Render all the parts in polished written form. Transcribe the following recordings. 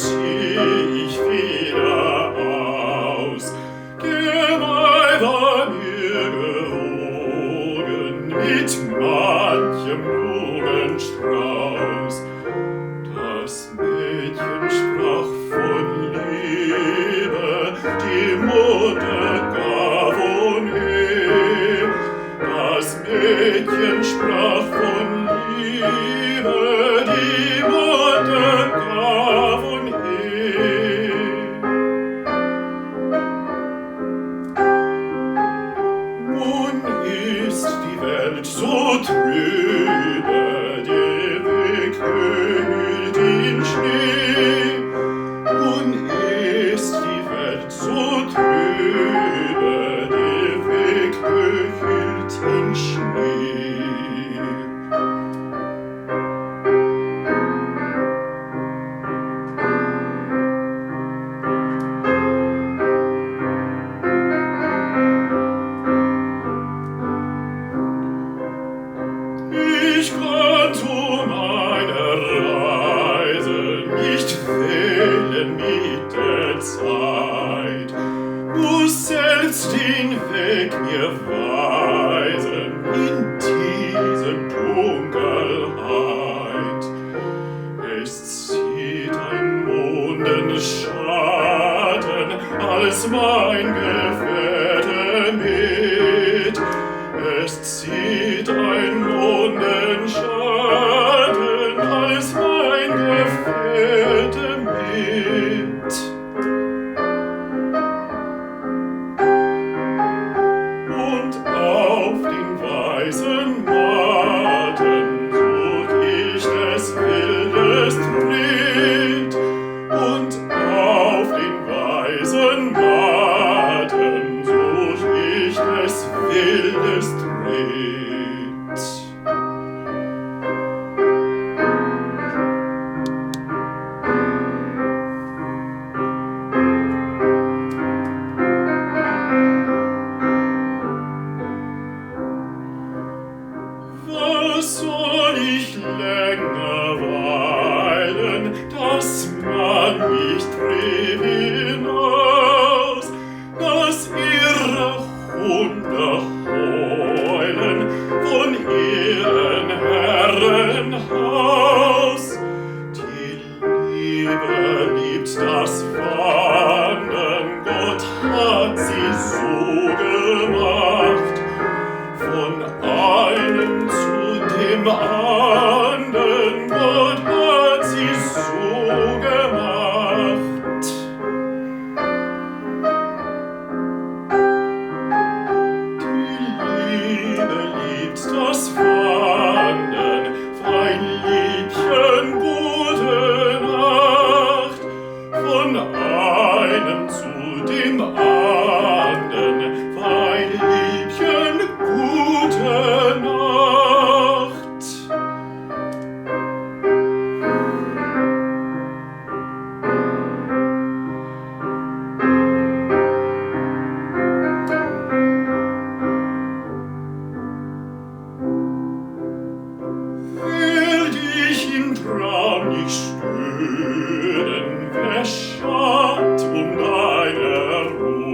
zieh ich wieder aus. Gemein war mir gewogen mit manchem Blumenstrauß. Das Mädchen sprach von Liebe, die Mutter Gavonet. Das Mädchen sprach von Liebe, die Mutter Gavonet. Nun ist die Welt so trübe, der Weg gehüllt in Schnee. Nun ist die Welt so trübe, der Weg gehüllt in Schnee. Ich kann zu meiner Reise nicht wählen mit der Zeit, muss selbst den Weg mir weisen in diese Dunkelheit. Es zieht ein Mondenschatten als mein Gefährte mit. Es zieht ein Mondenschatten als mein Gefährte mit. Und auf den weißen Matten such ich des Wildes Tritt. Und auf den weißen Matten such ich des Wildes Tritt. Was soll ich länger weilen, dass man mich trieb hinaus, dass ihre Hunde heulen von ihren Herrenhaus. Die Liebe liebt das Wandern, Gott hat sie so gemacht. Von einem zu dem anderen, Gott hat sie so gemacht. Die Liebe liebt das Wandern, fein Liebchen, gute Nacht. Von einem zu dem anderen, fein Liebchen, gute Nacht. Will dich im Traum nicht stören, wer schaut um deine Ruhe?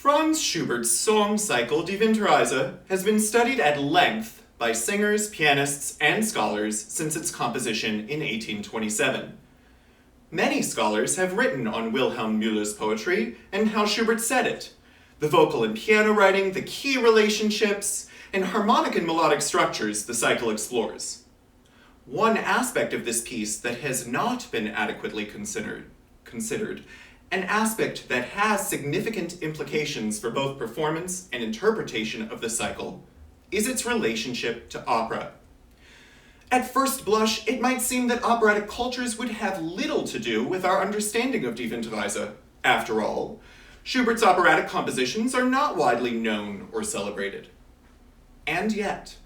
Franz Schubert's song cycle Die Winterreise has been studied at length by singers, pianists, and scholars since its composition in 1827. Many scholars have written on Wilhelm Müller's poetry and how Schubert said it, the vocal and piano writing, the key relationships, and harmonic and melodic structures the cycle explores. One aspect of this piece that has not been adequately considered, an aspect that has significant implications for both performance and interpretation of the cycle, is its relationship to opera. At first blush, it might seem that operatic cultures would have little to do with our understanding of Die Winterreise. After all, Schubert's operatic compositions are not widely known or celebrated. And yet,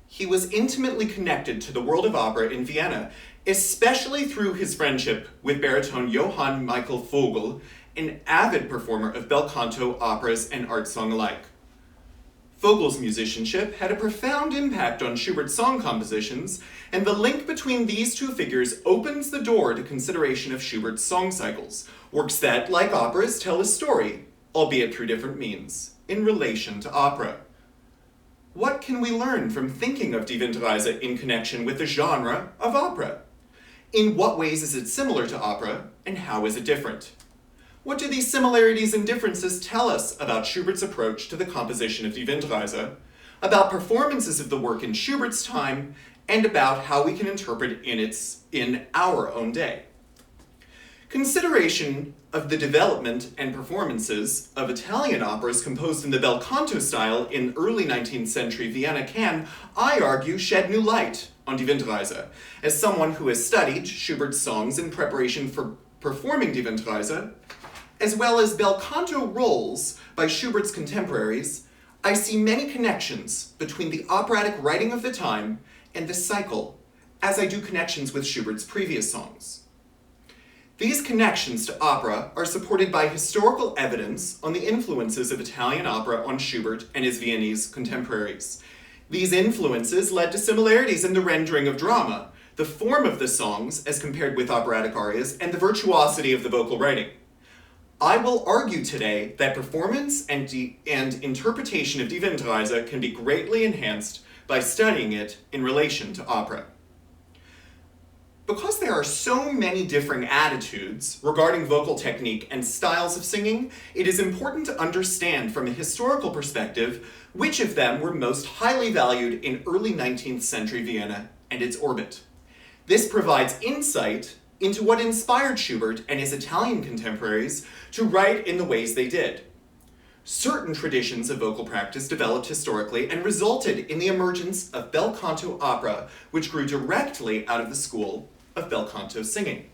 he was intimately connected to the world of opera in Vienna, especially through his friendship with baritone Johann Michael Vogl, an avid performer of bel canto, operas, and art song alike. Vogel's musicianship had a profound impact on Schubert's song compositions, and the link between these two figures opens the door to consideration of Schubert's song cycles, works that, like operas, tell a story, albeit through different means, in relation to opera. What can we learn from thinking of Die Winterreise in connection with the genre of opera? In what ways is it similar to opera, and how is it different? What do these similarities and differences tell us about Schubert's approach to the composition of Die Winterreise, about performances of the work in Schubert's time, and about how we can interpret in our own day? Consideration of the development and performances of Italian operas composed in the bel canto style in early 19th century Vienna can, I argue, shed new light on Die Winterreise. As someone who has studied Schubert's songs in preparation for performing Die Winterreise, as well as bel canto roles by Schubert's contemporaries, I see many connections between the operatic writing of the time and the cycle, as I do connections with Schubert's previous songs. These connections to opera are supported by historical evidence on the influences of Italian opera on Schubert and his Viennese contemporaries. These influences led to similarities in the rendering of drama, the form of the songs as compared with operatic arias, and the virtuosity of the vocal writing. I will argue today that performance and interpretation of Die Winterreise can be greatly enhanced by studying it in relation to opera. Because there are so many differing attitudes regarding vocal technique and styles of singing, it is important to understand from a historical perspective which of them were most highly valued in early 19th century Vienna and its orbit. This provides insight into what inspired Schubert and his Italian contemporaries to write in the ways they did. Certain traditions of vocal practice developed historically and resulted in the emergence of bel canto opera, which grew directly out of the school of bel canto singing.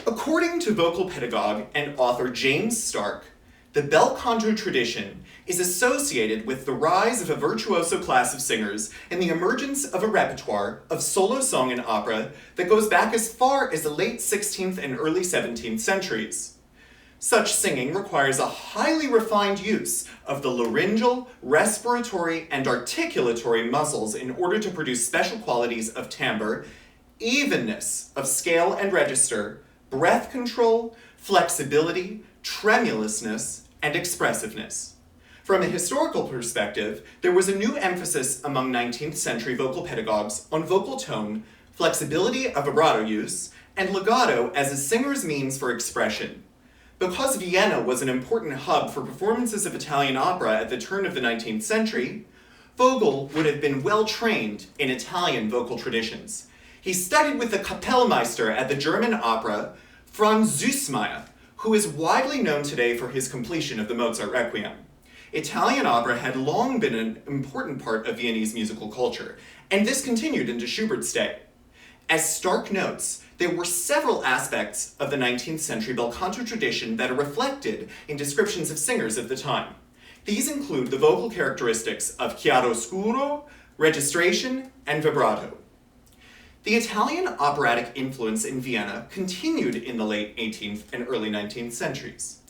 According to vocal pedagogue and author James Stark, the bel canto tradition is associated with the rise of a virtuoso class of singers and the emergence of a repertoire of solo song and opera that goes back as far as the late 16th and early 17th centuries. Such singing requires a highly refined use of the laryngeal, respiratory, and articulatory muscles in order to produce special qualities of timbre, evenness of scale and register, breath control, flexibility, tremulousness, and expressiveness. From a historical perspective, there was a new emphasis among 19th century vocal pedagogues on vocal tone, flexibility of vibrato use, and legato as a singer's means for expression. Because Vienna was an important hub for performances of Italian opera at the turn of the 19th century, Vogl would have been well trained in Italian vocal traditions. He studied with the Kapellmeister at the German opera, Franz Süssmayr, who is widely known today for his completion of the Mozart Requiem. Italian opera had long been an important part of Viennese musical culture, and this continued into Schubert's day. As Stark notes, there were several aspects of the 19th century bel canto tradition that are reflected in descriptions of singers of the time. These include the vocal characteristics of chiaroscuro, registration, and vibrato. The Italian operatic influence in Vienna continued in the late 18th and early 19th centuries.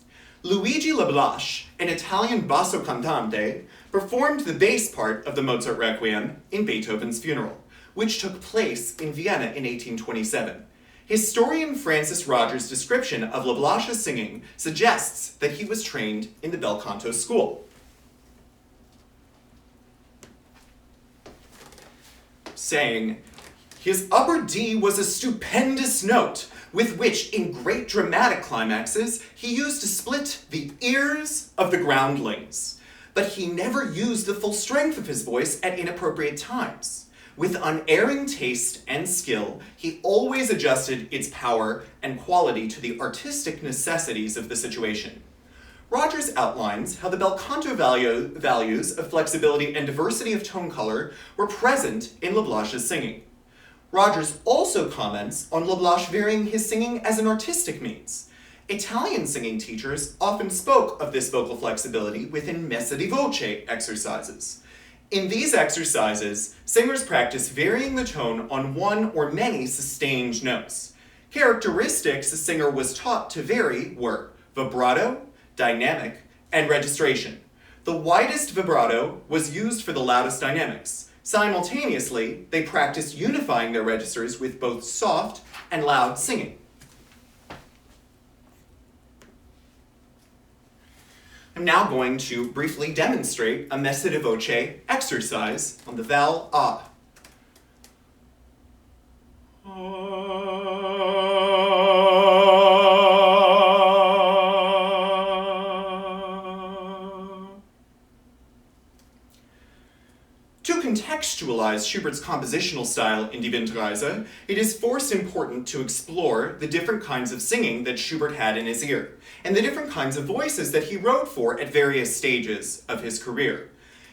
Luigi Lablache, an Italian basso cantante, performed the bass part of the Mozart Requiem in Beethoven's funeral, which took place in Vienna in 1827. Historian Francis Rogers' description of Lablache's singing suggests that he was trained in the bel canto school. Saying, "His upper D was a stupendous note, with which, in great dramatic climaxes, he used to split the ears of the groundlings. But he never used the full strength of his voice at inappropriate times. With unerring taste and skill, he always adjusted its power and quality to the artistic necessities of the situation." Rogers outlines how the bel canto values of flexibility and diversity of tone color were present in Lablache's singing. Rogers also comments on Lablache varying his singing as an artistic means. Italian singing teachers often spoke of this vocal flexibility within messa di voce exercises. In these exercises, singers practice varying the tone on one or many sustained notes. Characteristics a singer was taught to vary were vibrato, dynamic, and registration. The widest vibrato was used for the loudest dynamics. Simultaneously, they practiced unifying their registers with both soft and loud singing. I'm now going to briefly demonstrate a messa di voce exercise on the vowel A. To contextualize Schubert's compositional style in Die Winterreise, it is first important to explore the different kinds of singing that Schubert had in his ear, and the different kinds of voices that he wrote for at various stages of his career.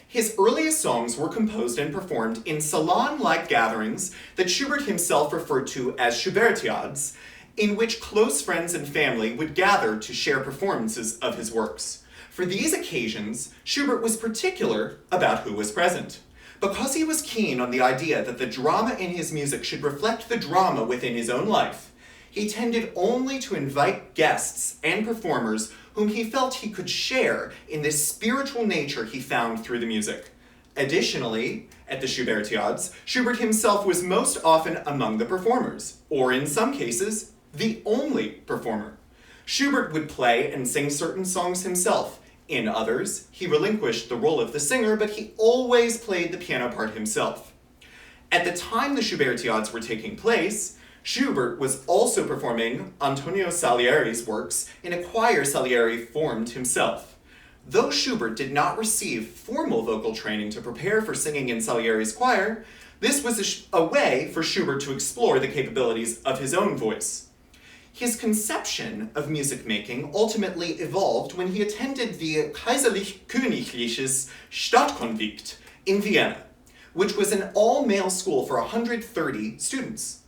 His earliest songs were composed and performed in salon-like gatherings that Schubert himself referred to as Schubertiades, in which close friends and family would gather to share performances of his works. For these occasions, Schubert was particular about who was present. Because he was keen on the idea that the drama in his music should reflect the drama within his own life, he tended only to invite guests and performers whom he felt he could share in this spiritual nature he found through the music. Additionally, at the Schubertiades, Schubert himself was most often among the performers, or in some cases, the only performer. Schubert would play and sing certain songs himself. In others, he relinquished the role of the singer, but he always played the piano part himself. At the time the Schubertiades were taking place, Schubert was also performing Antonio Salieri's works in a choir Salieri formed himself. Though Schubert did not receive formal vocal training to prepare for singing in Salieri's choir, this was a way for Schubert to explore the capabilities of his own voice. His conception of music making ultimately evolved when he attended the Kaiserlich-Königliches Staatskonvikt in Vienna, which was an all-male school for 130 students.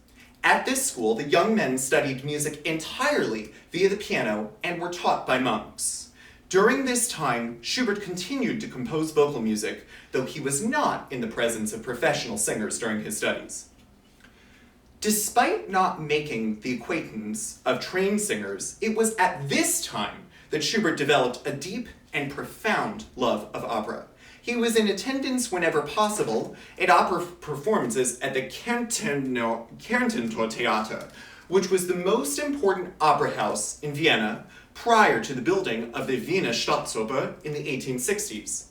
At this school, the young men studied music entirely via the piano and were taught by monks. During this time, Schubert continued to compose vocal music, though he was not in the presence of professional singers during his studies. Despite not making the acquaintance of trained singers, it was at this time that Schubert developed a deep and profound love of opera. He was in attendance whenever possible at opera performances at the Kärntentor Theater, which was the most important opera house in Vienna prior to the building of the Wiener Staatsoper in the 1860s.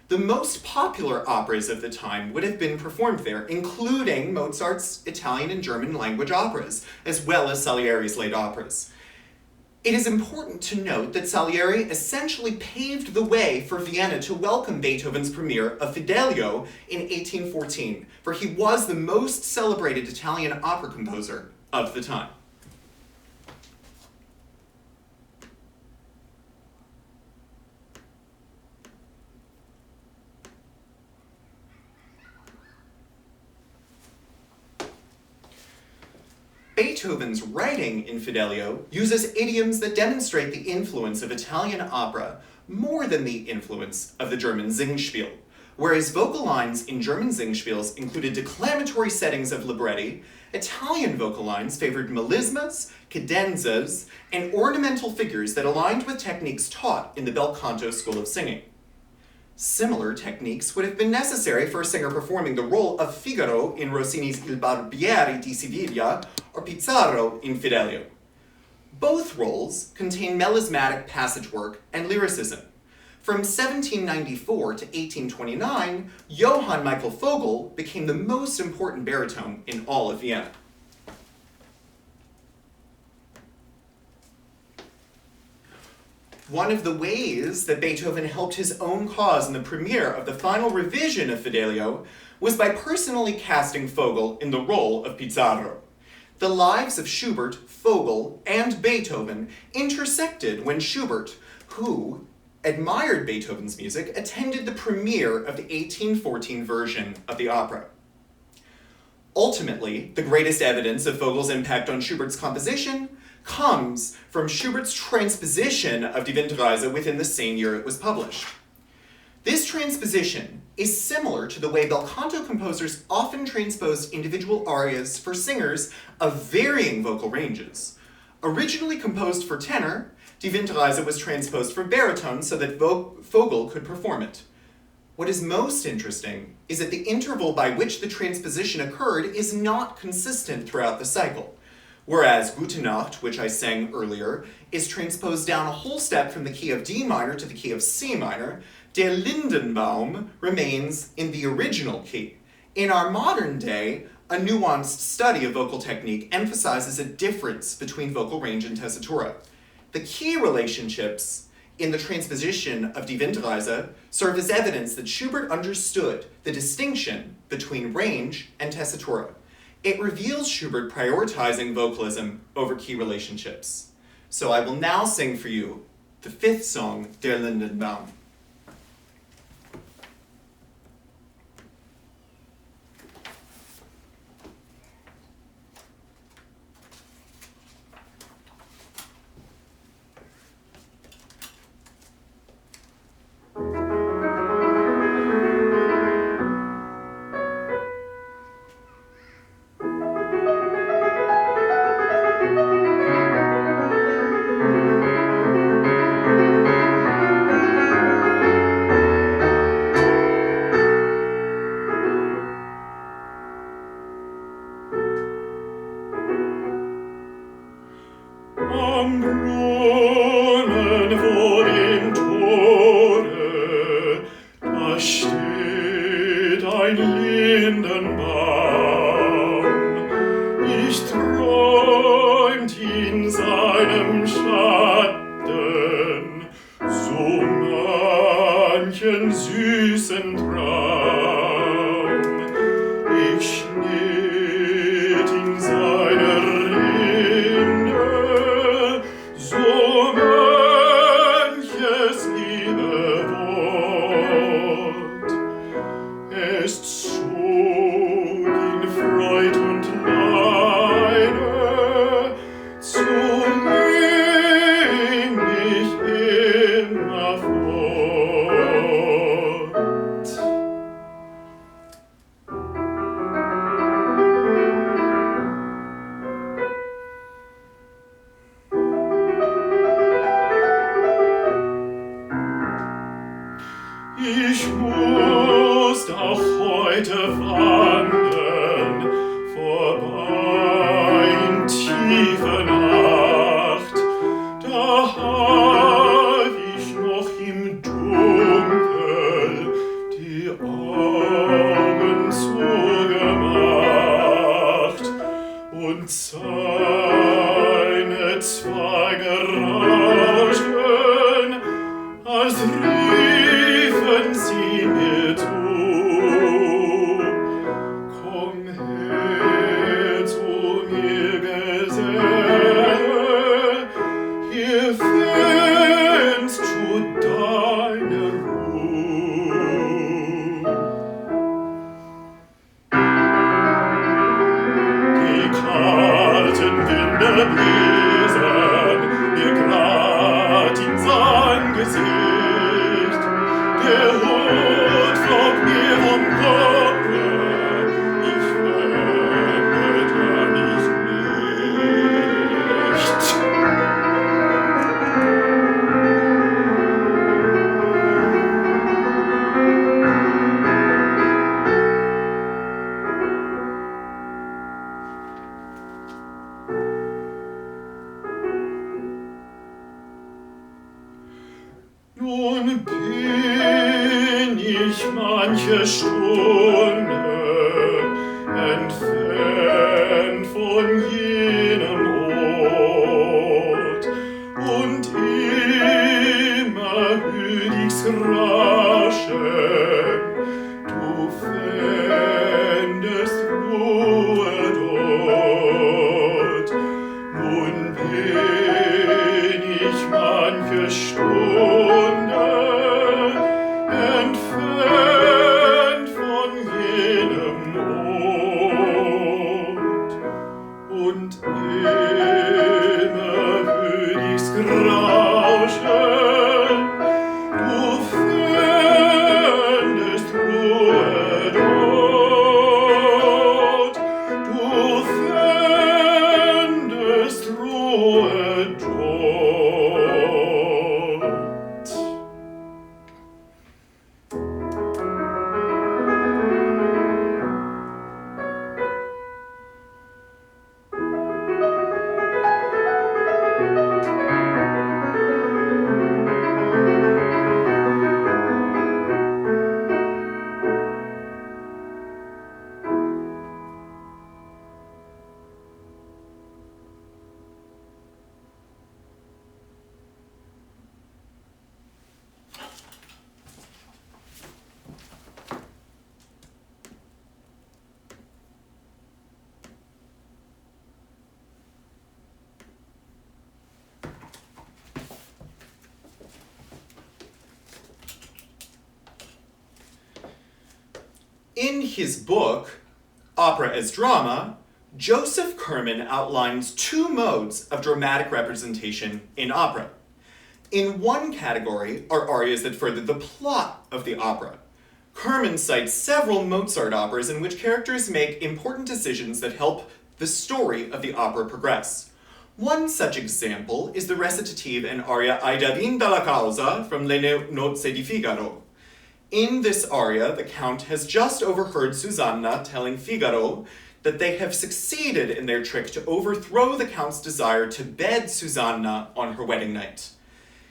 The most popular operas of the time would have been performed there, including Mozart's Italian and German language operas, as well as Salieri's late operas. It is important to note that Salieri essentially paved the way for Vienna to welcome Beethoven's premiere of Fidelio in 1814, for he was the most celebrated Italian opera composer of the time. Beethoven's writing in Fidelio uses idioms that demonstrate the influence of Italian opera more than the influence of the German Singspiel. Whereas vocal lines in German Singspiels included declamatory settings of libretti, Italian vocal lines favored melismas, cadenzas, and ornamental figures that aligned with techniques taught in the bel canto school of singing. Similar techniques would have been necessary for a singer performing the role of Figaro in Rossini's Il Barbiere di Siviglia or Pizarro in Fidelio. Both roles contain melismatic passage work and lyricism. From 1794 to 1829, Johann Michael Vogl became the most important baritone in all of Vienna. One of the ways that Beethoven helped his own cause in the premiere of the final revision of Fidelio was by personally casting Vogl in the role of Pizarro. The lives of Schubert, Vogl, and Beethoven intersected when Schubert, who admired Beethoven's music, attended the premiere of the 1814 version of the opera. Ultimately, the greatest evidence of Vogel's impact on Schubert's composition comes from Schubert's transposition of Die Winterreise within the same year it was published. This transposition is similar to the way bel canto composers often transposed individual arias for singers of varying vocal ranges. Originally composed for tenor, Die Winterreise was transposed for baritone so that Vogl could perform it. What is most interesting is that the interval by which the transposition occurred is not consistent throughout the cycle. Whereas Gute Nacht, which I sang earlier, is transposed down a whole step from the key of D minor to the key of C minor, Der Lindenbaum remains in the original key. In our modern day, a nuanced study of vocal technique emphasizes a difference between vocal range and tessitura. The key relationships in the transposition of Die Winterreise serve as evidence that Schubert understood the distinction between range and tessitura. It reveals Schubert prioritizing vocalism over key relationships. So I will now sing for you the fifth song, Der Lindenbaum. Am Brunnen vor dem Tore, da steht ein Lindenbaum. Ich träumt in seinem Schatten so manchen süßen Traum. Ich schnitt in seiner Rinde so manches liebe Wort. Es zog in Freud und Leide, zog mich immer fort. Ich muss auch heute wandern, vorbei in tiefe Nacht. Da hab ich noch im Dunkel die Augen zugemacht und seine Zweige rauschten, als riefen sie mir zu. Komm her zu mir, Geselle, hier findest du deine Ruhe. Die kalten Winde bliesen mir grad ins Angesicht. Der Hut flog mir vom Kopfe, ich wendete mich nicht. manche Stunde entfernt von jenem Ort, und immer hör ich's raschen, du fändest Ruhe dort. Nun bin ich manche Stunde entfernt von jenem Ort, und immer hör ich's rauschen, du fändest Ruhe dort, du fändest Ruhe dort. In his book, Opera as Drama, Joseph Kerman outlines two modes of dramatic representation in opera. In one category are arias that further the plot of the opera. Kerman cites several Mozart operas in which characters make important decisions that help the story of the opera progress. One such example is the recitative and aria Ai da vinta la causa from Le Nozze di Figaro. In this aria, the Count has just overheard Susanna telling Figaro that they have succeeded in their trick to overthrow the Count's desire to bed Susanna on her wedding night.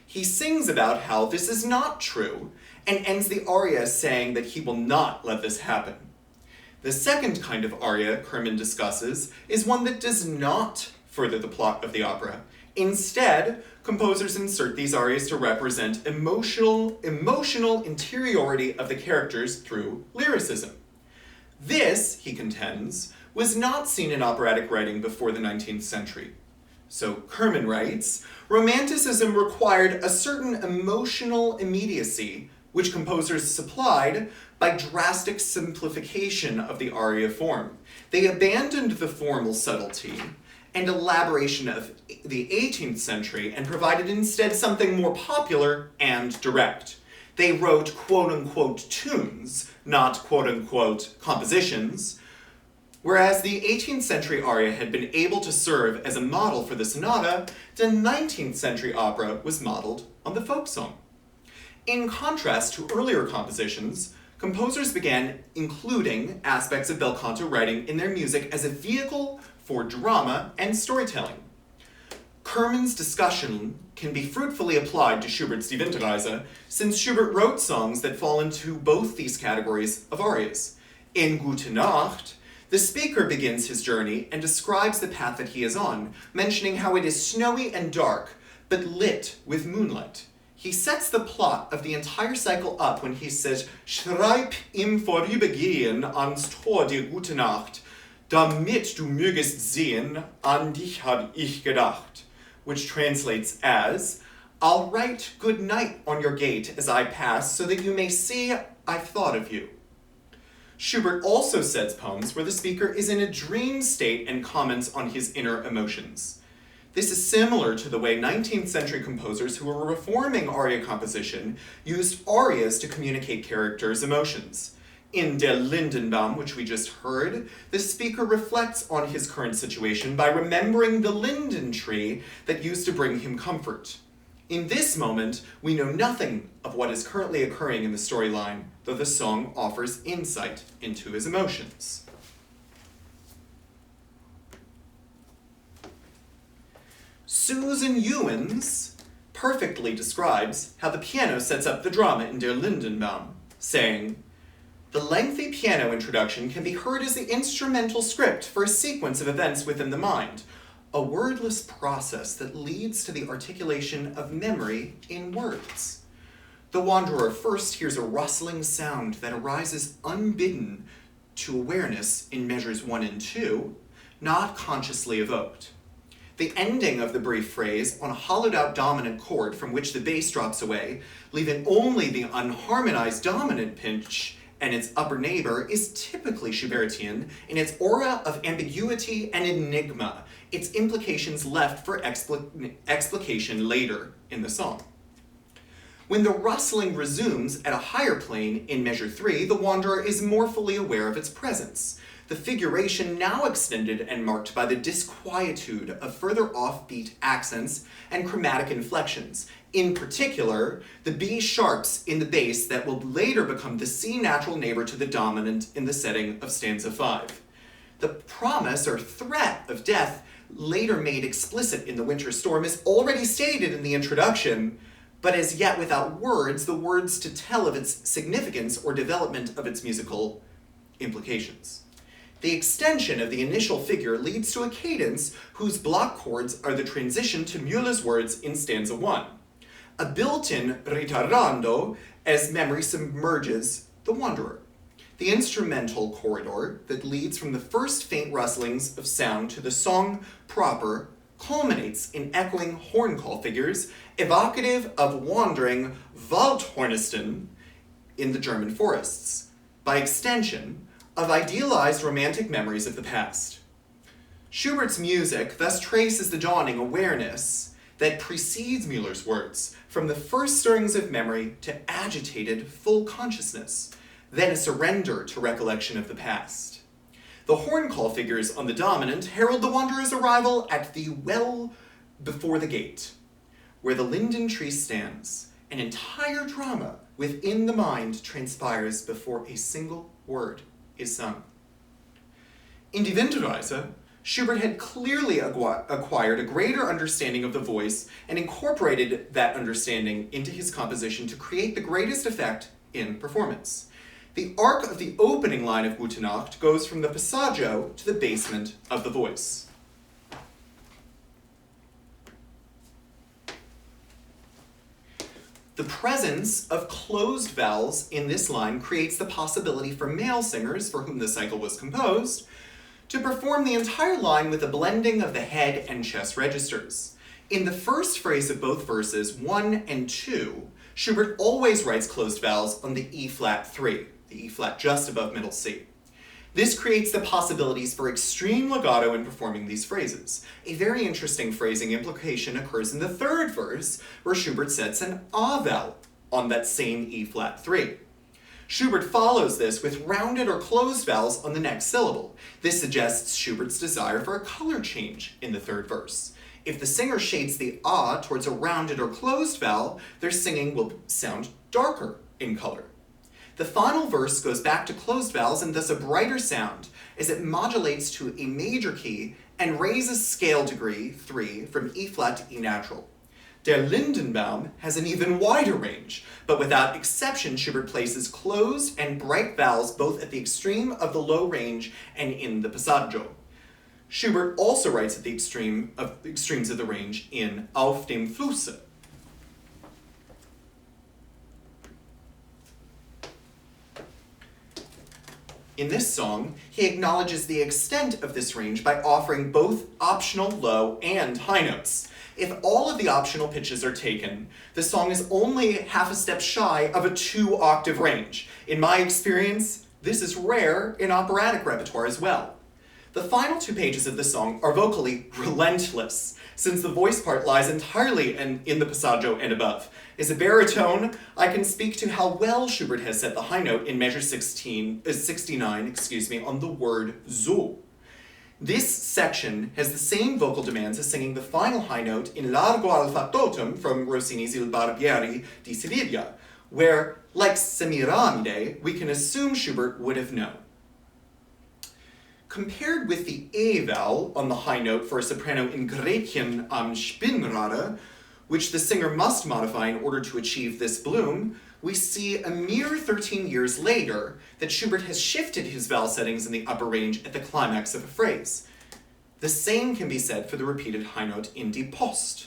He sings about how this is not true, and ends the aria saying that he will not let this happen. The second kind of aria Kerman discusses is one that does not further the plot of the opera. Instead, composers insert these arias to represent emotional interiority of the characters through lyricism. This, he contends, was not seen in operatic writing before the 19th century. So Kerman writes, Romanticism required a certain emotional immediacy, which composers supplied by drastic simplification of the aria form. They abandoned the formal subtlety and elaboration of the 18th century and provided instead something more popular and direct. They wrote quote-unquote tunes, not quote-unquote compositions, whereas the 18th century aria had been able to serve as a model for the sonata, the 19th century opera was modeled on the folk song. In contrast to earlier compositions, composers began including aspects of bel canto writing in their music as a vehicle for drama and storytelling. Kerman's discussion can be fruitfully applied to Schubert's Die Winterreise, since Schubert wrote songs that fall into both these categories of arias. In Gute Nacht, the speaker begins his journey and describes the path that he is on, mentioning how it is snowy and dark, but lit with moonlight. He sets the plot of the entire cycle up when he says, Schreib im Vorübergehen ans Tor der Gute Nacht, damit du mögest sehen, an dich hab ich gedacht, which translates as, I'll write good night on your gate as I pass so that you may see I've thought of you. Schubert also says poems where the speaker is in a dream state and comments on his inner emotions. This is similar to the way 19th century composers who were reforming aria composition used arias to communicate characters' emotions. In Der Lindenbaum, which we just heard, the speaker reflects on his current situation by remembering the linden tree that used to bring him comfort. In this moment, we know nothing of what is currently occurring in the storyline, though the song offers insight into his emotions. Susan Ewens perfectly describes how the piano sets up the drama in Der Lindenbaum, saying, The lengthy piano introduction can be heard as the instrumental script for a sequence of events within the mind, a wordless process that leads to the articulation of memory in words. The wanderer first hears a rustling sound that arises unbidden to awareness in measures 1 and 2, not consciously evoked. The ending of the brief phrase on a hollowed-out dominant chord from which the bass drops away, leaving only the unharmonized dominant pitch and its upper neighbor, is typically Schubertian in its aura of ambiguity and enigma, its implications left for explication later in the song. When the rustling resumes at a higher plane in measure 3, the wanderer is more fully aware of its presence, the figuration now extended and marked by the disquietude of further offbeat accents and chromatic inflections, in particular, the B sharps in the bass that will later become the C natural neighbor to the dominant in the setting of stanza 5. The promise or threat of death, later made explicit in The Winter Storm, is already stated in the introduction, but as yet without words, the words to tell of its significance or development of its musical implications. The extension of the initial figure leads to a cadence whose block chords are the transition to Müller's words in stanza 1, a built-in ritarrando as memory submerges the wanderer. The instrumental corridor that leads from the first faint rustlings of sound to the song proper culminates in echoing horn call figures evocative of wandering Waldhornisten in the German forests. By extension, of idealized romantic memories of the past. Schubert's music thus traces the dawning awareness that precedes Müller's words, from the first stirrings of memory to agitated full consciousness, then a surrender to recollection of the past. The horn call figures on the dominant herald the wanderer's arrival at the well before the gate, where the linden tree stands. An entire drama within the mind transpires before a single word is sung. In Die Winterreise, Schubert had clearly acquired a greater understanding of the voice and incorporated that understanding into his composition to create the greatest effect in performance. The arc of the opening line of Gute Nacht goes from the passaggio to the basement of the voice. The presence of closed vowels in this line creates the possibility for male singers, for whom the cycle was composed, to perform the entire line with a blending of the head and chest registers. In the first phrase of both verses, 1 and 2, Schubert always writes closed vowels on the E-flat 3, the E-flat just above middle C. This creates the possibilities for extreme legato in performing these phrases. A very interesting phrasing implication occurs in the third verse, where Schubert sets an A vowel on that same E-flat 3. Schubert follows this with rounded or closed vowels on the next syllable. This suggests Schubert's desire for a color change in the third verse. If the singer shades the A towards a rounded or closed vowel, their singing will sound darker in color. The final verse goes back to closed vowels and thus a brighter sound as it modulates to a major key and raises scale degree 3 from E-flat to E natural. Der Lindenbaum has an even wider range, but without exception Schubert places closed and bright vowels both at the extreme of the low range and in the passaggio. Schubert also writes at the extremes of the range in Auf dem Flusse. In this song, he acknowledges the extent of this range by offering both optional low and high notes. If all of the optional pitches are taken, the song is only half a step shy of a 2-octave range. In my experience, this is rare in operatic repertoire as well. The final 2 pages of the song are vocally relentless, since the voice part lies entirely in the passaggio and above. As a baritone, I can speak to how well Schubert has set the high note in measure 69 on the word so. This section has the same vocal demands as singing the final high note in Largo al factotum from Rossini's Il Barbiere di Siviglia, where, like Semiramide, we can assume Schubert would have known. Compared with the A vowel on the high note for a soprano in Gretchen am Spinnrade, which the singer must modify in order to achieve this bloom, we see a mere 13 years later that Schubert has shifted his vowel settings in the upper range at the climax of a phrase. The same can be said for the repeated high note in die Post.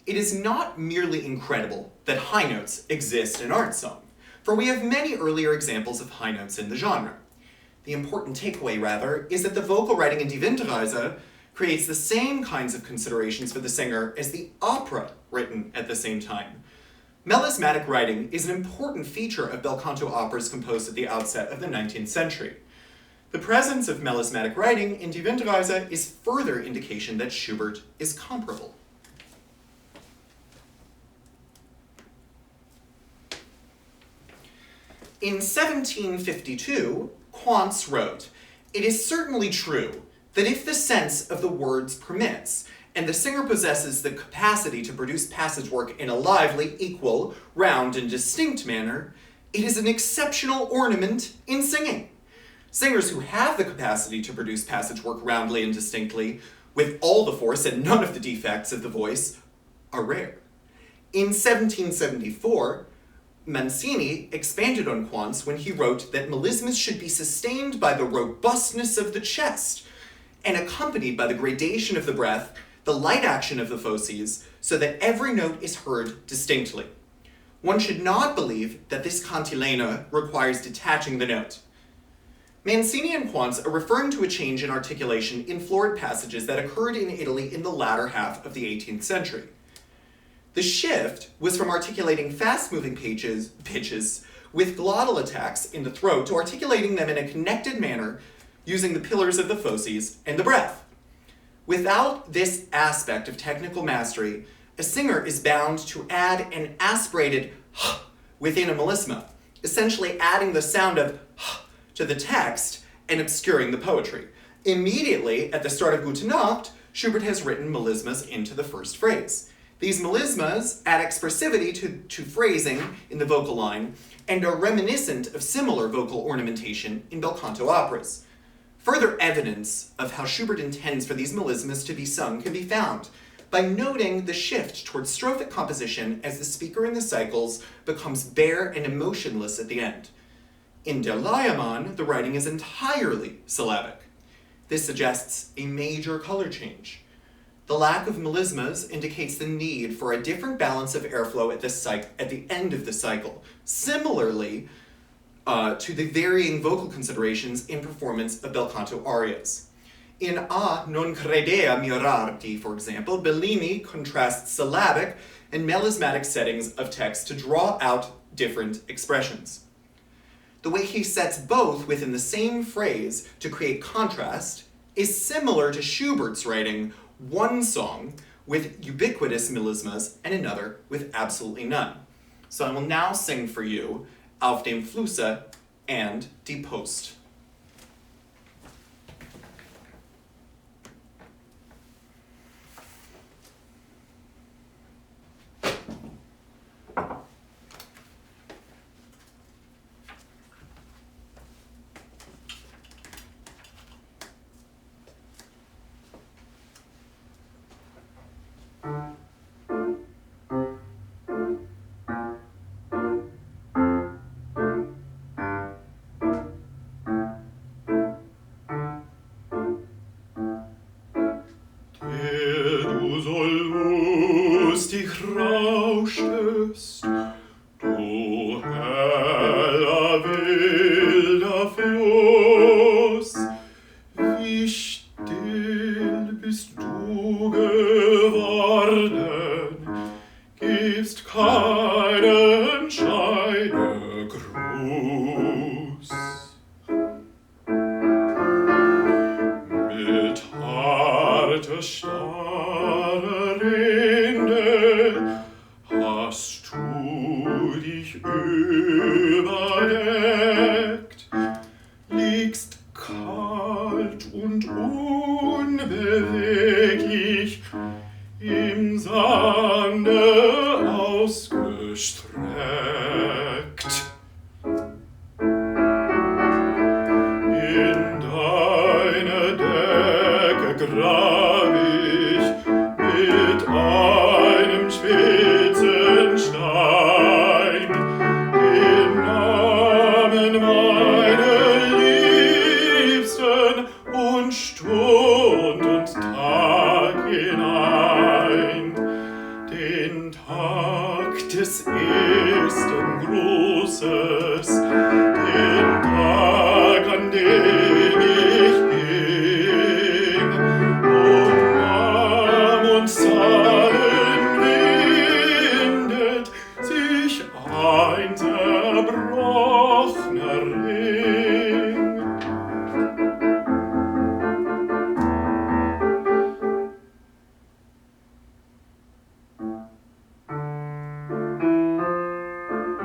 It is not merely incredible that high notes exist in art song, for we have many earlier examples of high notes in the genre. The important takeaway, rather, is that the vocal writing in Die Winterreise creates the same kinds of considerations for the singer as the opera written at the same time. Melismatic writing is an important feature of bel canto operas composed at the outset of the 19th century. The presence of melismatic writing in Die Winterreise is further indication that Schubert is comparable. In 1752, Quantz wrote, "It is certainly true that if the sense of the words permits, and the singer possesses the capacity to produce passage work in a lively, equal, round, and distinct manner, it is an exceptional ornament in singing. Singers who have the capacity to produce passage work roundly and distinctly, with all the force and none of the defects of the voice, are rare." In 1774, Mancini expanded on Quantz when he wrote that melismas should be sustained by the robustness of the chest and accompanied by the gradation of the breath, the light action of the fauces, so that every note is heard distinctly. One should not believe that this cantilena requires detaching the note. Mancini and Quantz are referring to a change in articulation in florid passages that occurred in Italy in the latter half of the 18th century. The shift was from articulating fast-moving pitches with glottal attacks in the throat to articulating them in a connected manner using the pillars of the fauces and the breath. Without this aspect of technical mastery, a singer is bound to add an aspirated h within a melisma, essentially adding the sound of h to the text and obscuring the poetry. Immediately, at the start of Gute Nacht, Schubert has written melismas into the first phrase. These melismas add expressivity to phrasing in the vocal line and are reminiscent of similar vocal ornamentation in bel canto operas. Further evidence of how Schubert intends for these melismas to be sung can be found by noting the shift towards strophic composition as the speaker in the cycles becomes bare and emotionless at the end. In Der Leiermann, the writing is entirely syllabic. This suggests a major color change. The lack of melismas indicates the need for a different balance of airflow at the end of the cycle, similarly to the varying vocal considerations in performance of bel canto arias. In A non credea mirarti, for example, Bellini contrasts syllabic and melismatic settings of text to draw out different expressions. The way he sets both within the same phrase to create contrast is similar to Schubert's writing one song with ubiquitous melismas and another with absolutely none. So I will now sing for you Auf dem Flusse and Die Post. Rauschtest, du heller wilder Fluss, wie still bist du geworden, gibst keinen Scheidegruß. Mit harter starrer Rinde hast du dich überdeckt, liegst kalt und unbeweglich im Sande ausgestreckt. In deine Decke grab ich mit einem spitzen Stein hinein, den Tag des ersten Grußes, den Tag, an dem ich ging und nahm uns allen windet sich ein zerbrochener Ring.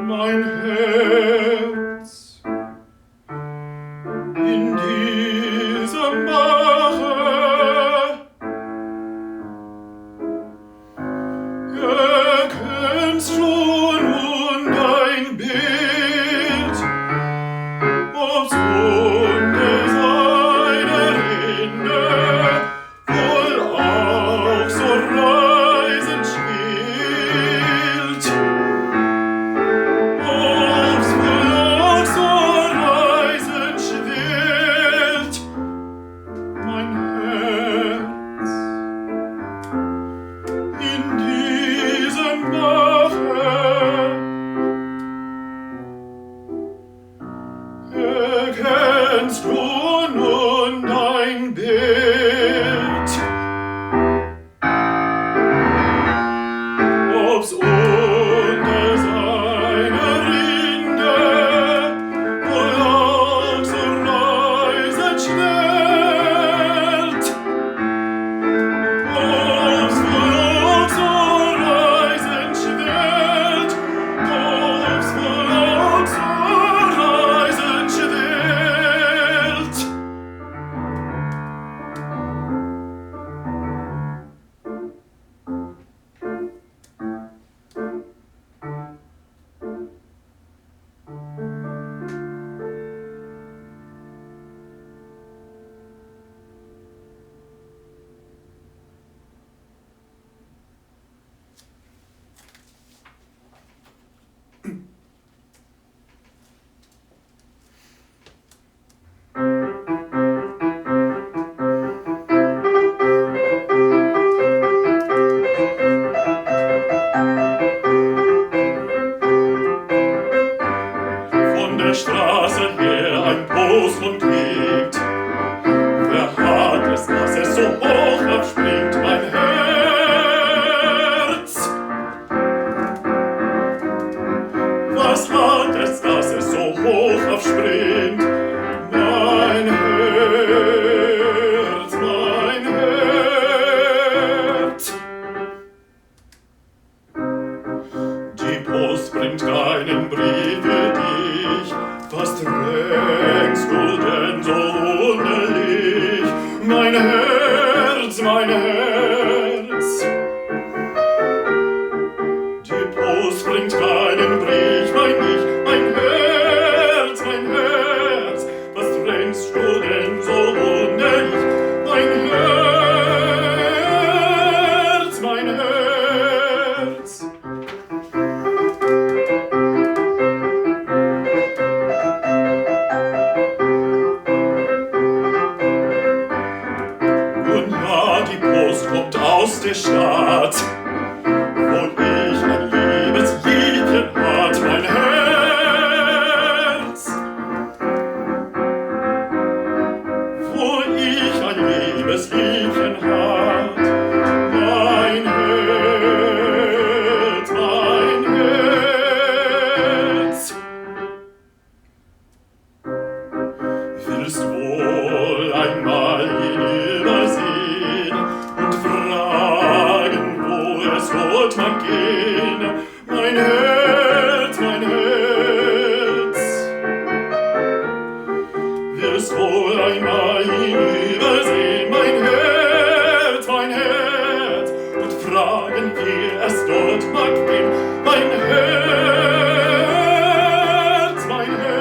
Mein Herz in dieser Mache erkennst schon nun dein Bild, ob's Wunde seiner Hände wohl auch so reisend schwillt. Ob's wohl auch so reisend schwillt, mein Herz in diesem Mache erkennst du nun dein Bild, ob's unter seiner Rinde wohl auch so reisend schnellt, ob's wohl auch so reisend schnellt, ob's wohl auch so reisend schnellt. Von der Straße her ein Posthund klingt. Wer hat es, dass es so hoch abspringt, mein Herz? Was hat es, dass es so hoch abspringt, mein Herz, mein Herz? Die Post bringt keinen Brief für dich. Was drängst du denn so wunderlich? Mein Herz, mein Herz. Die Post bringt keinen Brief, mein Herz, mein Herz. Was drängst du denn so wunderlich? Mein Herz, mein Herz. Nun ja, die Post kommt aus der Stadt, wo ich ein liebes Liebchen hat, mein Herz. Wo ich ein liebes Liebchen hat, mein Herz, mein Herz. Willst wohl einmal ihn übersehen und fragen, wo es dort mag gehen, mein Herz, mein Herz. Willst wohl einmal ihn übersehen, mein Herz, und fragen, wie es dort mag gehen, mein Herz, mein Herz.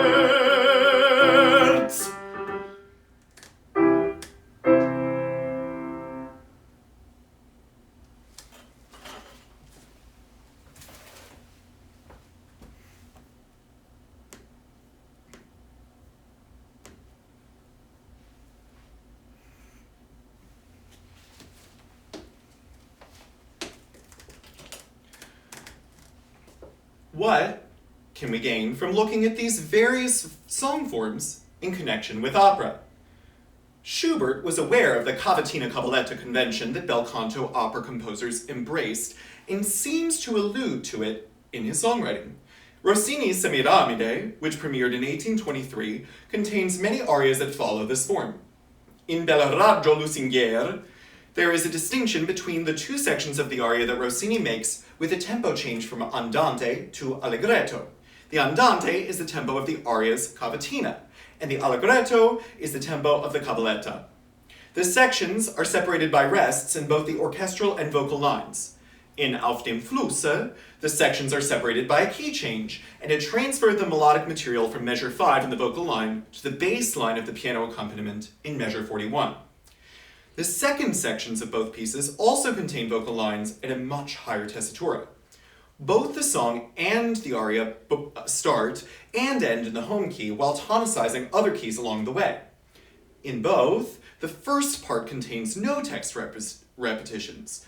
What can we gain from looking at these various song forms in connection with opera? Schubert was aware of the cavatina-cabaletta convention that bel canto opera composers embraced and seems to allude to it in his songwriting. Rossini's Semiramide, which premiered in 1823, contains many arias that follow this form. In Bel raggio lusinghier, there is a distinction between the two sections of the aria that Rossini makes with a tempo change from andante to allegretto. The andante is the tempo of the aria's cavatina, and the allegretto is the tempo of the cabaletta. The sections are separated by rests in both the orchestral and vocal lines. In Auf dem Flusse, the sections are separated by a key change, and a transfer of the melodic material from measure 5 in the vocal line to the bass line of the piano accompaniment in measure 41. The second sections of both pieces also contain vocal lines at a much higher tessitura. Both the song and the aria start and end in the home key while tonicizing other keys along the way. In both, the first part contains no text repetitions,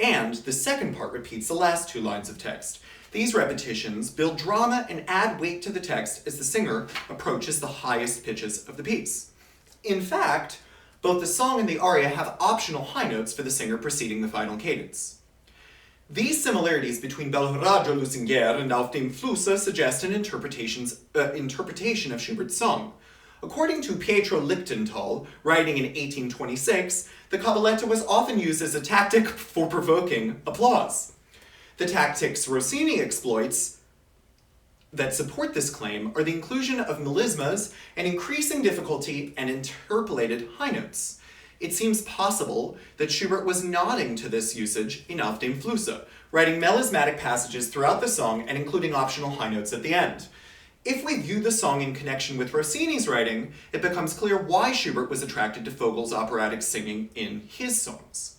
and the second part repeats the last two lines of text. These repetitions build drama and add weight to the text as the singer approaches the highest pitches of the piece. In fact, both the song and the aria have optional high notes for the singer preceding the final cadence. These similarities between Bel raggio lusinghier and Auf dem Flusse suggest an interpretation of Schubert's song. According to Pietro Lichtenthal, writing in 1826, the cabaletta was often used as a tactic for provoking applause. The tactics Rossini exploits that support this claim are the inclusion of melismas and increasing difficulty and interpolated high notes. It seems possible that Schubert was nodding to this usage in Auf dem Flusse, writing melismatic passages throughout the song and including optional high notes at the end. If we view the song in connection with Rossini's writing, it becomes clear why Schubert was attracted to Vogel's operatic singing in his songs.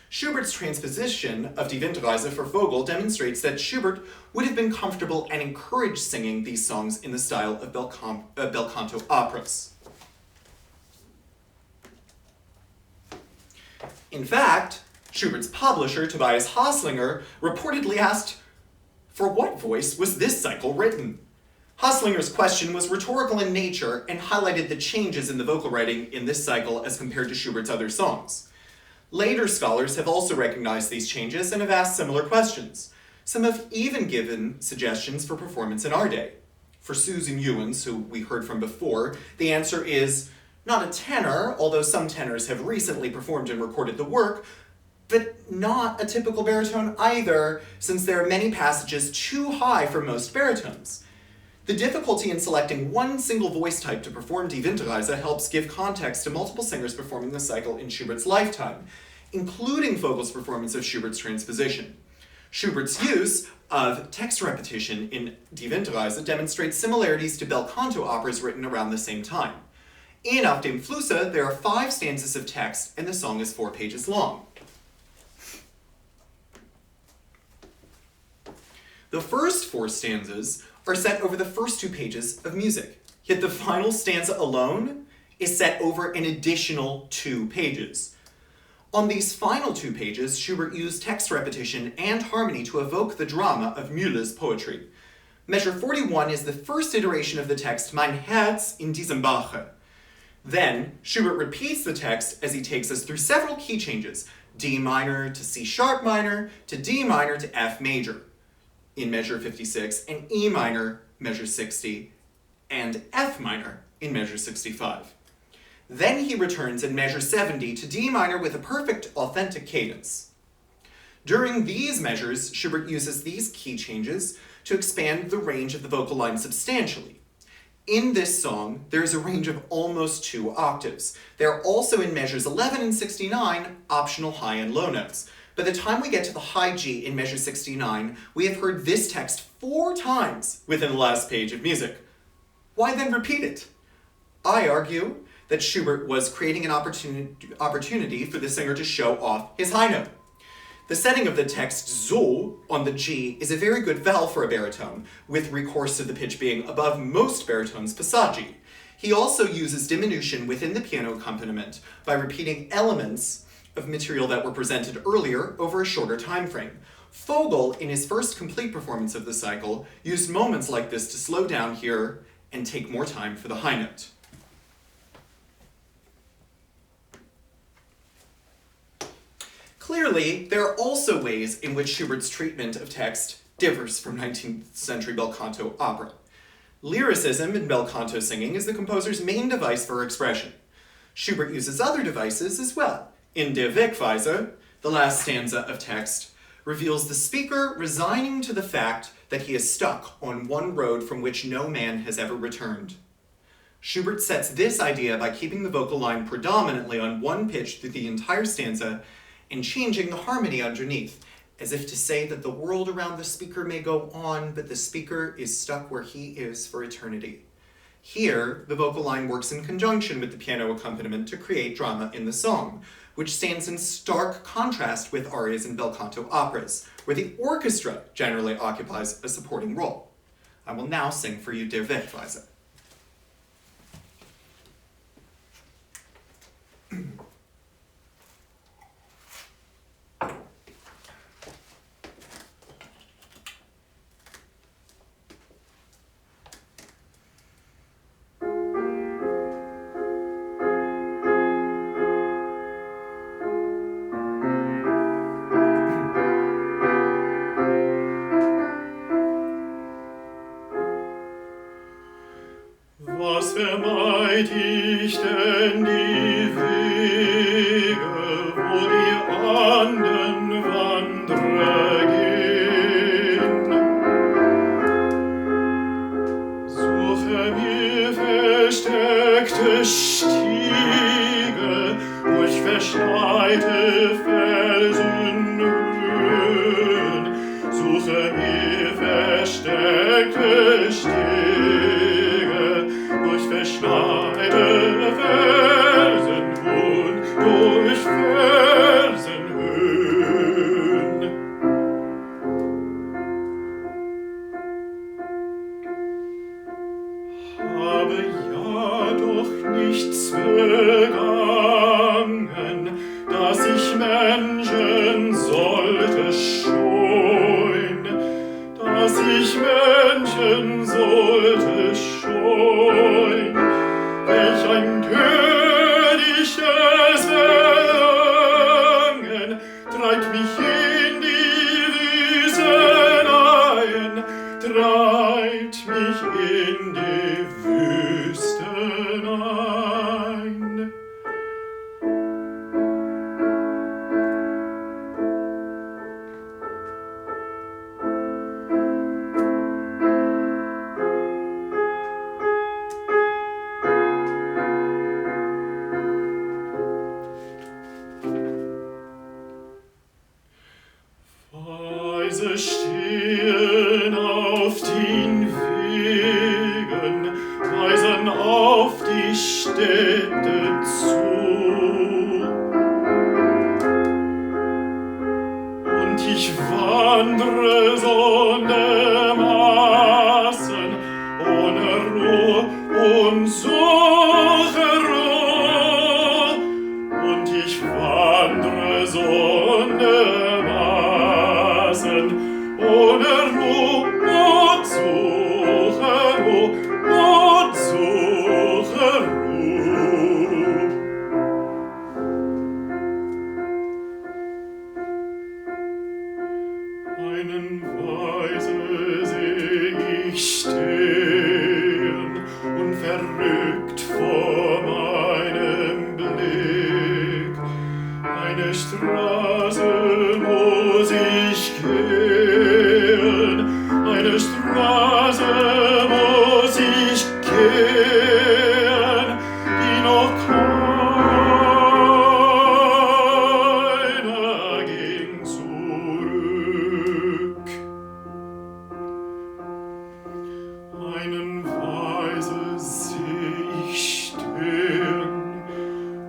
Schubert's transposition of Die Winterreise for Vogel demonstrates that Schubert would have been comfortable and encouraged singing these songs in the style of bel canto operas. In fact, Schubert's publisher, Tobias Haslinger, reportedly asked, "For what voice was this cycle written?" Haslinger's question was rhetorical in nature and highlighted the changes in the vocal writing in this cycle as compared to Schubert's other songs. Later scholars have also recognized these changes and have asked similar questions. Some have even given suggestions for performance in our day. For Susan Ewens, who we heard from before, the answer is not a tenor, although some tenors have recently performed and recorded the work, but not a typical baritone either, since there are many passages too high for most baritones. The difficulty in selecting one single voice type to perform Die Winterreise helps give context to multiple singers performing the cycle in Schubert's lifetime, including Vogel's performance of Schubert's transposition. Schubert's use of text repetition in Die Winterreise demonstrates similarities to bel canto operas written around the same time. In Auf dem Flusse, there are 5 stanzas of text, and the song is 4 pages long. The first 4 stanzas are set over the first 2 pages of music, yet the final stanza alone is set over an additional 2 pages. On these final 2 pages, Schubert used text repetition and harmony to evoke the drama of Müller's poetry. Measure 41 is the first iteration of the text Mein Herz in diesem Bache. Then, Schubert repeats the text as he takes us through several key changes, D minor to C sharp minor to D minor to F major in measure 56, and E minor, measure 60, and F minor in measure 65. Then he returns in measure 70 to D minor with a perfect, authentic cadence. During these measures, Schubert uses these key changes to expand the range of the vocal line substantially. In this song, there is a range of almost 2 octaves. There are also in measures 11 and 69 optional high and low notes. By the time we get to the high G in measure 69, we have heard this text 4 times within the last page of music. Why then repeat it? I argue that Schubert was creating an opportunity for the singer to show off his high note. The setting of the text so on the G is a very good vowel for a baritone, with recourse to the pitch being above most baritones passaggi. He also uses diminution within the piano accompaniment by repeating elements of material that were presented earlier over a shorter time frame. Vogel, in his first complete performance of the cycle, used moments like this to slow down here and take more time for the high note. Clearly, there are also ways in which Schubert's treatment of text differs from 19th century bel canto opera. Lyricism in bel canto singing is the composer's main device for expression. Schubert uses other devices as well. In Der Wegweiser, the last stanza of text reveals the speaker resigning to the fact that he is stuck on one road from which no man has ever returned. Schubert sets this idea by keeping the vocal line predominantly on one pitch through the entire stanza and changing the harmony underneath, as if to say that the world around the speaker may go on, but the speaker is stuck where he is for eternity. Here, the vocal line works in conjunction with the piano accompaniment to create drama in the song, which stands in stark contrast with arias in bel canto operas, where the orchestra generally occupies a supporting role. I will now sing for you Der Wegweiser. Was vermeid ich denn die Wege, wo die anderen Wanderer gehen? Suche mir versteckte Stiege durch verschneite Felsenhöhen. Suche mir versteckte Stiege durch verschneite Felsenhöhen, durch Felsenhöhen. Habe ja doch nichts begangen, dass ich Menschen sollte scheuen, dass ich Menschen sollte scheuen, welch ein törichtes Verlangen treibt mich in die Wüsteneien, treibt mich in die Wüsteneien. Weise stehen auf den Wegen, weisen auf die Städte zu. Und ich wandre sondermaßen, ohne Ruhe und suche Ruhe. Und ich wandre sondermaßen, ohne Ruhe und suche Ruhe und suche Ruhe. Einen Weise seh ich stehen und verrückt vor meinem Blick. Eine Straße muss ich gehen, eine Straße muss ich gehen, die noch keiner ging zurück. Einen Weise seh ich stehen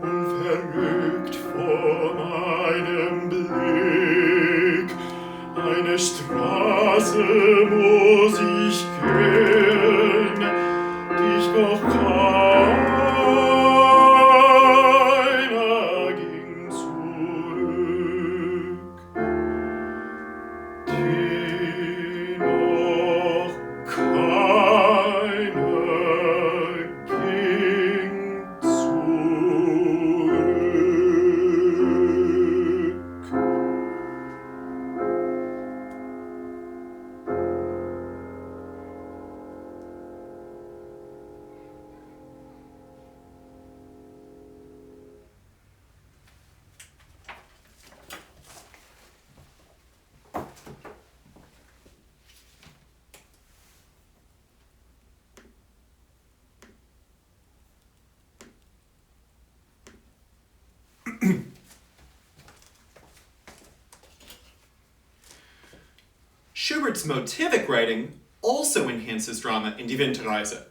und verrückt vor meinem Blick. Eine Straße muss ich gehen, die noch keiner ging zurück. Schubert's motivic writing also enhances drama in Die Winterreise.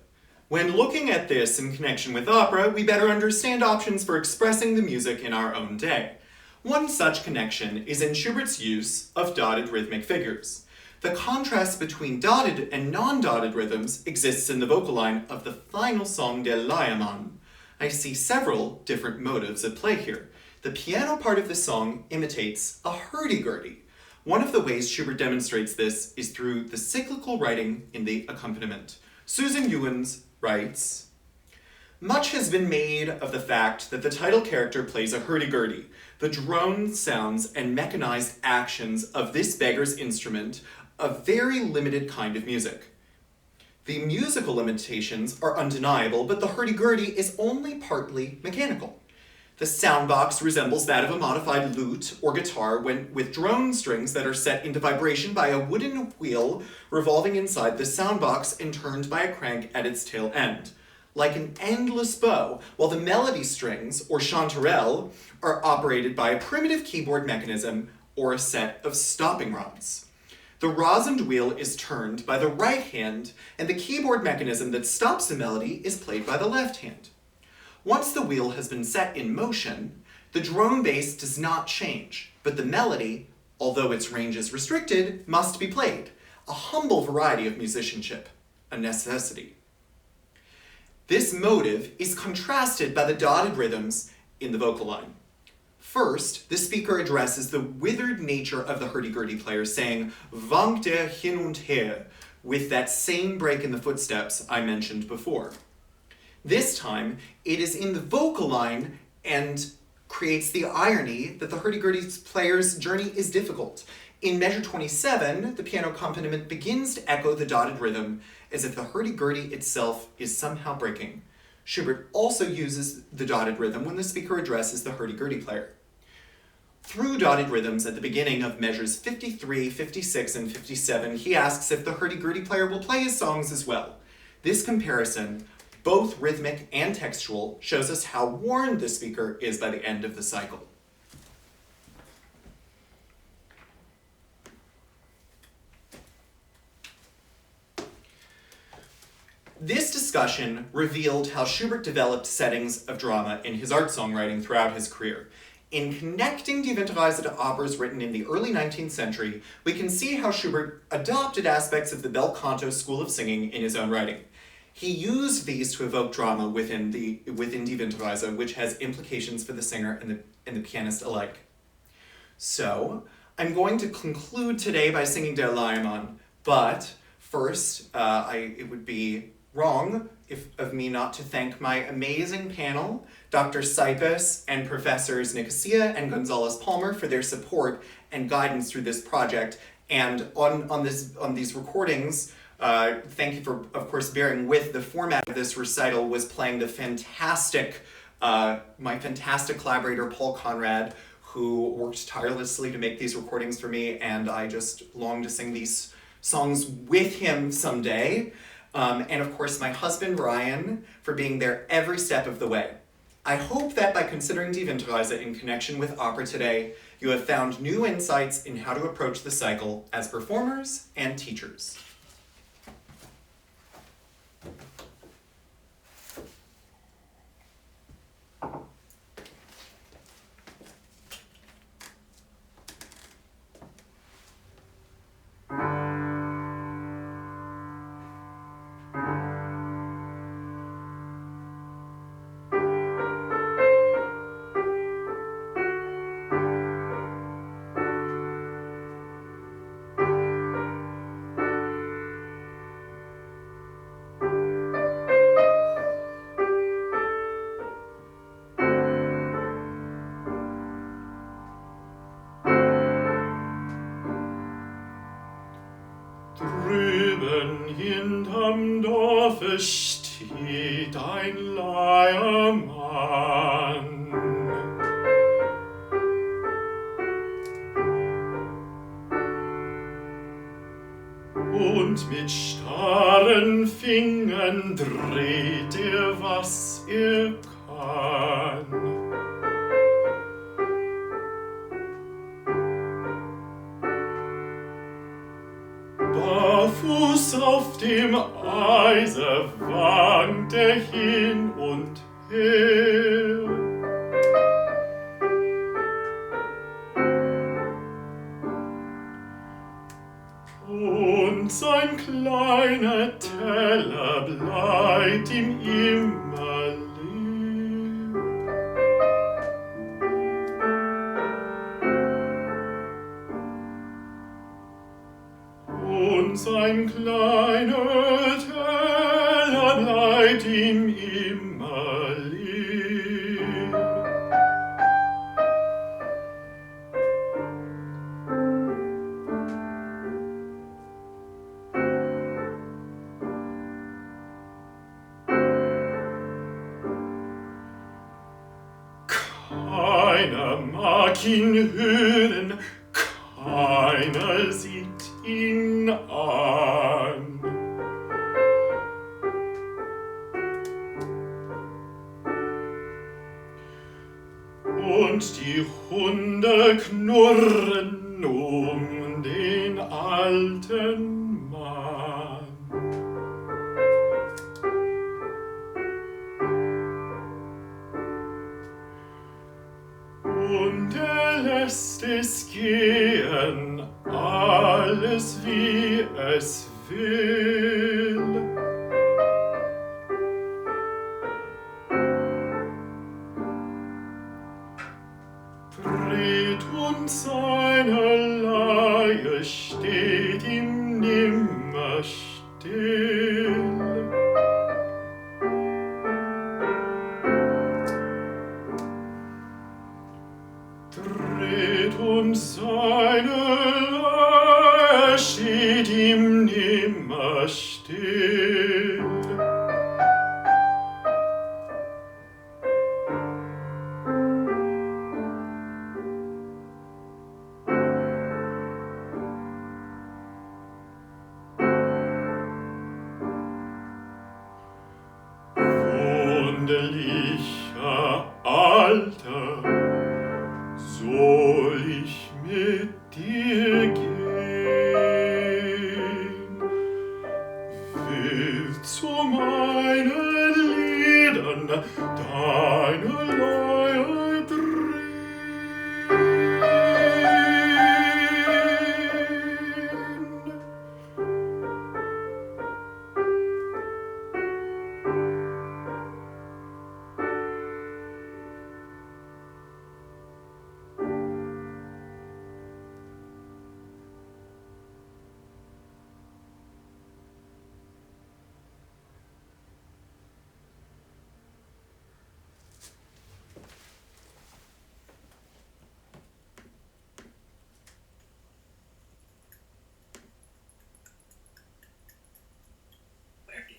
When looking at this in connection with opera, we better understand options for expressing the music in our own day. One such connection is in Schubert's use of dotted rhythmic figures. The contrast between dotted and non-dotted rhythms exists in the vocal line of the final song Der Leiermann. I see several different motives at play here. The piano part of the song imitates a hurdy-gurdy. One of the ways Schubert demonstrates this is through the cyclical writing in the accompaniment. Susan Ewens writes, "Much has been made of the fact that the title character plays a hurdy-gurdy. The drone sounds and mechanized actions of this beggar's instrument, a very limited kind of music. The musical limitations are undeniable, but the hurdy-gurdy is only partly mechanical. The soundbox resembles that of a modified lute or guitar with drone strings that are set into vibration by a wooden wheel revolving inside the soundbox and turned by a crank at its tail end, like an endless bow, while the melody strings, or chanterelle, are operated by a primitive keyboard mechanism or a set of stopping rods. The rosined wheel is turned by the right hand, and the keyboard mechanism that stops the melody is played by the left hand. Once the wheel has been set in motion, the drone bass does not change, but the melody, although its range is restricted, must be played. A humble variety of musicianship, a necessity." This motive is contrasted by the dotted rhythms in the vocal line. First, the speaker addresses the withered nature of the hurdy-gurdy player, saying, "Wankt hin und her," with that same break in the footsteps I mentioned before. This time, it is in the vocal line and creates the irony that the hurdy-gurdy player's journey is difficult. In measure 27, the piano accompaniment begins to echo the dotted rhythm as if the hurdy-gurdy itself is somehow breaking. Schubert also uses the dotted rhythm when the speaker addresses the hurdy-gurdy player. Through dotted rhythms at the beginning of measures 53, 56, and 57, he asks if the hurdy-gurdy player will play his songs as well. This comparison, both rhythmic and textual, shows us how worn the speaker is by the end of the cycle. This discussion revealed how Schubert developed settings of drama in his art songwriting throughout his career. In connecting Die Winterreise to operas written in the early 19th century, we can see how Schubert adopted aspects of the bel canto school of singing in his own writing. He used these to evoke drama within Die Winterreise, which has implications for the singer and the pianist alike. So, I'm going to conclude today by singing Der Leiermann, but first, it would be wrong of me not to thank my amazing panel, Dr. Cypess and Professors Nicosia and González-Palmer, for their support and guidance through this project. And on these recordings, thank you for, of course, bearing with the format of this recital was playing the my fantastic collaborator, Paul Conrad, who worked tirelessly to make these recordings for me, and I just long to sing these songs with him someday. And of course, my husband, Ryan, for being there every step of the way. I hope that by considering Die Winterreise in connection with opera today, you have found new insights in how to approach the cycle as performers and teachers. Drüben hinterm Dorfe steht ein Leiermann und mit starren Fingern dreht was kann. Fuß auf dem Eise wankte hin und her. Und sein kleiner Teller bleibt ihm immer leer. Und sein kleiner Teller bleibt ihm immer leer. Keiner mag ihn hören, keiner sieht ihn an. Und die Hunde knurren um den alten Mann. Und lässt es gehen, alles wie es will. Dreht und seine Leier steht ihm nimmer still. Dreht und seine Leier steht ihm nimmer still. Wunderlicher Alter, soll ich mit dir gehen? Willst zu meinen Liedern deine Leier drehen?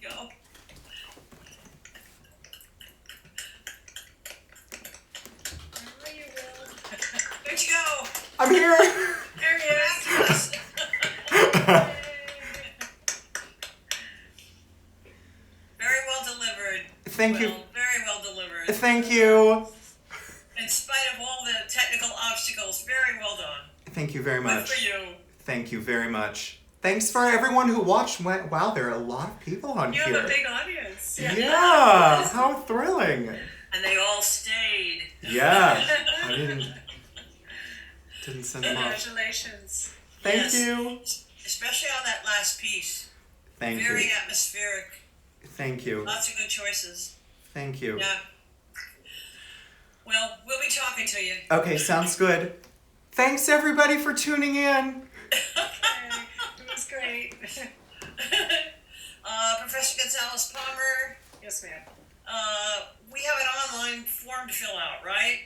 Go. There you will. Where'd you go? I'm here. There he is. Very well delivered. Thank you. Very well delivered. Thank you. In spite of all the technical obstacles, very well done. Thank you very Good much. for you. Thank you very much. Thanks for everyone who watched. Wow, there are a lot of people on You here. have a big audience. Yeah, how thrilling. And they all stayed. Yeah, I didn't send them off. Congratulations. Thank Yes. you. Especially on that last piece. Thank Very you. atmospheric. Thank you. Lots of good choices. Thank you. Yeah. Well, we'll be talking to you. Okay, sounds good. Thanks everybody for tuning in. It was great. Professor González-Palmer. Yes, ma'am. We have an online form to fill out, right?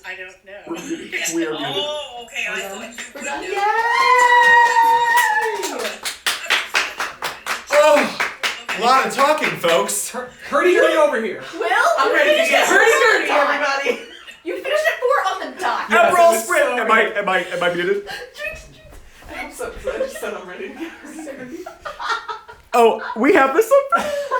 I don't know. Yeah. We are good. Oh, okay. I thought you would know. Oh, a lot of talking, folks. Hurdy-gurdy over here. Will, I'm ready to get hurdy-gurdy, everybody. You finished at 4 on the dot. Emerald sprint. Am I muted? I'm so excited. I just said I'm ready to get Oh, we have this up.